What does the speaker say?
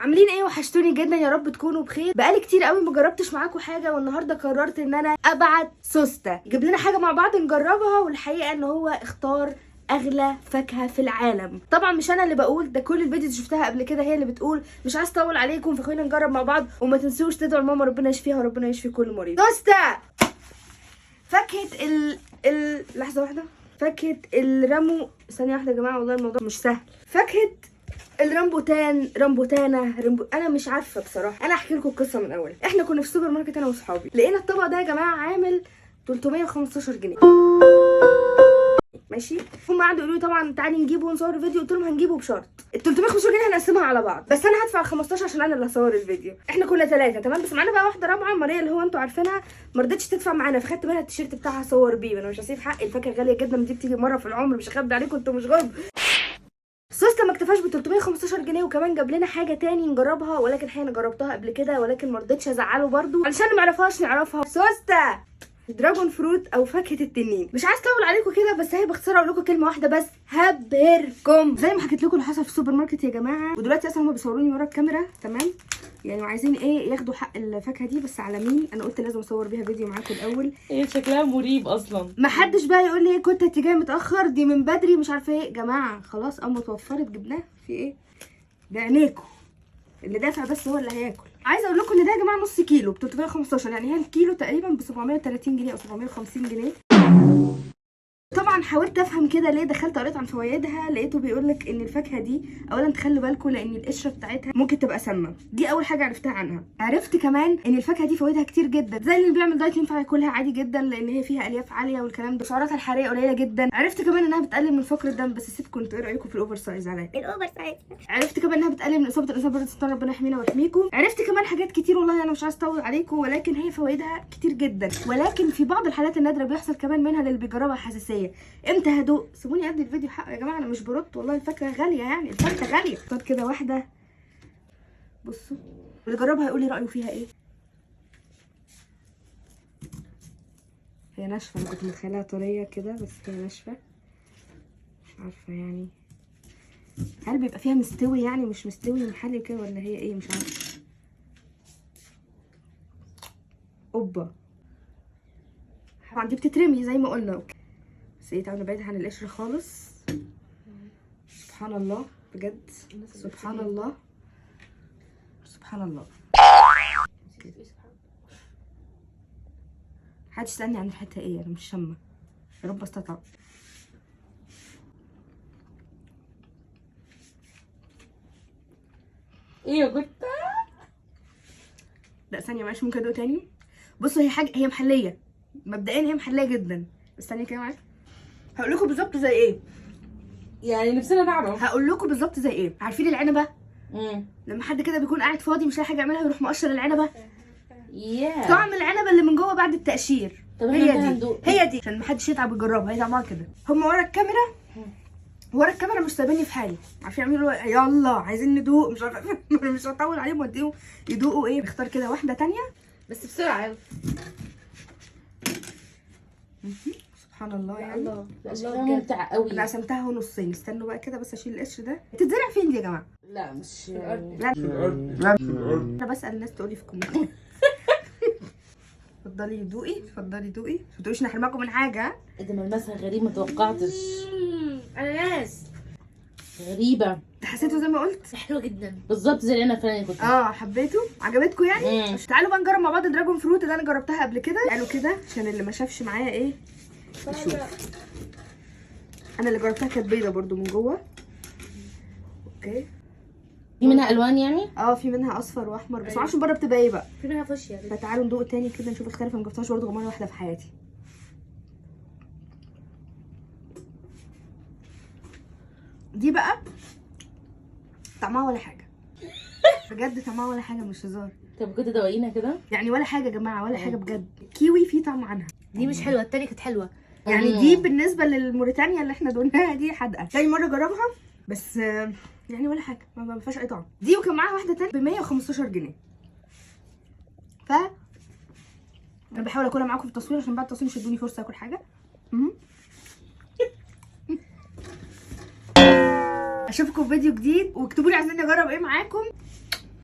عاملين ايه؟ وحشتوني جدا، يا رب تكونوا بخير. بقالي كتير قوي ما جربتش معاكم حاجه، والنهارده قررت ان انا ابعت سوسته يجيب لنا حاجه مع بعض نجربها. والحقيقه ان هو اختار اغلى فاكهه في العالم. طبعا مش انا اللي بقول ده، كل الفيديوز اللي شفتها قبل كده هي اللي بتقول. مش عايز اطول عليكم، فخلينا نجرب مع بعض. وما تنسوش تدعوا لماما ربنا يشفيها وربنا يشفي كل مريض. سوسته فاكهه لحظه واحده. فاكهه الرامو، ثانيه واحده يا جماعه والله الموضوع مش سهل. فاكهه رامبوتانا. انا مش عارفه بصراحه. انا احكي لكم القصه من الاول. احنا كنا في السوبر ماركت انا واصحابي، لقينا الطبق ده يا جماعه عامل 315 جنيه. ماشي، هم قعدوا يقولوا لي طبعا تعالي نجيبه ونصور الفيديو. قلت لهم هنجيبه بشرط ال 315 جنيه هنقسمها على بعض، بس انا هدفع 15 عشان انا اللي هصور الفيديو. احنا كنا 3 تمام، بس معانا بقى واحده رابعه ماريا اللي هو انتوا عارفينها، ما رضتش تدفع معانا، فخدت بالها التيشيرت بتاعها صور بيه. انا مش هسيب حقي، الفاكهه غاليه جدا، دي بتيجي مره في العمر، مش هخبي عليكم انتوا مش غرب. سوسته ما اكتفاش ب 315 جنيه وكمان جاب لنا حاجه تاني نجربها، ولكن انا جربتها قبل كده ولكن ما رضيتش ازعله برده علشان ما نعرفهاش نعرفها. سوسته دراجون فروت او فاكهه التنين. مش عايز اطول عليكم كده، بس هي باختصار اقول لكم كلمه واحده بس، هبهركم. زي ما حكيت لكم اللي حصل في السوبر ماركت يا جماعه، ودلوقتي اصلا هم بيصوروني ورا الكاميرا تمام، يعني وعايزين ايه ياخدوا حق الفاكهه دي، بس على مين؟ انا قلت لازم اصور بيها فيديو معاكم الاول. هي شكلها مريب اصلا. ما حدش بقى يقول لي كنت هتيجي متاخر، دي من بدري مش عارفه ايه. جماعه خلاص اما اتوفرت جبناها، في ايه؟ بعينيكم اللي دافع بس هو اللي هياكل. عايزه اقول لكم ان ده يا جماعه نص كيلو ب 315، يعني هي الكيلو تقريبا ب 730 جنيه او 750 جنيه. طبعا حاولت افهم كده ليه، دخلت قريت عن فوائدها، لقيته بيقول لك ان الفاكهه دي اولا تخلوا بالكم لان القشره بتاعتها ممكن تبقى سامه. دي اول حاجه عرفتها عنها. عرفت كمان ان الفاكهه دي فوائدها كتير جدا، زي اللي بيعمل دايت ينفع ياكلها عادي جدا لان هي فيها الياف عاليه والكلام ده، سعراتها الحراريه قليله جدا. عرفت كمان انها بتقلل من فقر الدم، بس سيبكم انتوا ايه رايكم في الاوفر سايز عليا؟ الاوفر سايز. عرفت كمان انها بتقلل من اصابه الانسان بالسرطان، ربنا يحمينا ويحميكم. عرفت كمان حاجات كتير والله انا مش عايز اطول عليكم، ولكن هي فوائدها كتير جدا. ولكن في بعض الحالات النادره بيحصل كمان منها للي بيجربها حساسيه. امتى هدوء؟ سيبوني ادي الفيديو حقه يا جماعه، انا مش برد والله، الفاكهه غاليه، يعني الفاكهه غاليه. اختار كده واحده، بصوا اللي جربها يقول لي رايه فيها ايه. هي ناشفه، انا كنت متخيلها طريه كده بس هي ناشفه، مش عارفه يعني هل بيبقى فيها مستوي يعني مش مستوي محلي كده ولا هي ايه، مش عارفه. اوبا طبعا دي بتترمي زي ما قلنا. اوكي بس ايه، تعالوا نبعدها عن القشر خالص. سبحان الله بجد، سبحان الله سبحان الله. محدش يسألني عن ريحتها ايه، انا مش شامه، يا رب استطعم. ايه يا كنت؟ لا ثانيه معلش، ممكن ادوق تاني. بصوا هي حاجه، هي محليه مبدئيا، هي محليه جدا، بس ثانيه كده معاك هقول لكم بالظبط زي ايه. يعني نفسنا نعرف. هقول لكم بالظبط زي ايه. عارفين العنبه؟ لما حد كده بيكون قاعد فاضي مش لاقي حاجه يعملها يروح مقشر العنبه. طعم العنبه اللي من جوه بعد التقشير. هي دي هي دي، عشان محدش يتعب يجربها، هي طعمها كده. هم ورا الكاميرا، ورا الكاميرا مش سايبيني في حالي، عارفين يعملوا يلا عايزين ندوق، مش عارفه مش هطول عليهم واديهم يدوقوا ايه. نختار كده واحده تانية بس بسرعه يلا. سبحان الله يعني. الله الله ممتع قوي. انا قسمتها نصين، استنوا بقى كده بس اشيل القشر ده. تتزرع فين دي يا جماعه؟ لا مش لا انا بسال الناس تقولي في الكومنت. اتفضلي دوقي، اتفضلي دوقي، ما تقوليش نحرمكم من حاجه. ايه ده، ملمسها غريب، ما توقعتش. اناناس غريبه. حسيته زي ما قلت حلوه جدا بالظبط زي اللي انا فعلا كنت. حبيته، عجبتكم يعني. تعالوا بقى نجرب مع بعض دراجون فروت اللي انا جربتها قبل كده. قالوا كده عشان اللي ما شافش معايا ايه يشوف. انا اللي جربتها كانت بيضه برده من جوه. اوكي في منها الوان يعني؟ في منها اصفر واحمر، بس معرفش بره بتبقى ايه بقى. في منها فوشيا. فتعالوا ندوق تاني كده نشوف اختلاف. ما جربتهاش برده غير مره واحده في حياتي. دي بقى طعمها ولا حاجه بجد، طعمها ولا حاجه مش هزار. طب كنت دوقينا كده يعني ولا حاجه يا جماعه، ولا حاجه بجد. كيوي في طعم عنها. دي مش حلوه، التانية كانت حلوه. يعني دي بالنسبه للموريتانيا اللي احنا دقناها دي حادقه. تاني مره اجربها بس يعني ولا حاجه، ما فيهاش اي طعم. دي وكان معاها واحده تانية ب 115 جنيه. ف انا بحاول اكلها معاكم في التصوير عشان بعد التصوير مش هتدوني فرصه اكل حاجه. اشوفكم في فيديو جديد، واكتبوا لي عايزين نجرب ايه معاكم.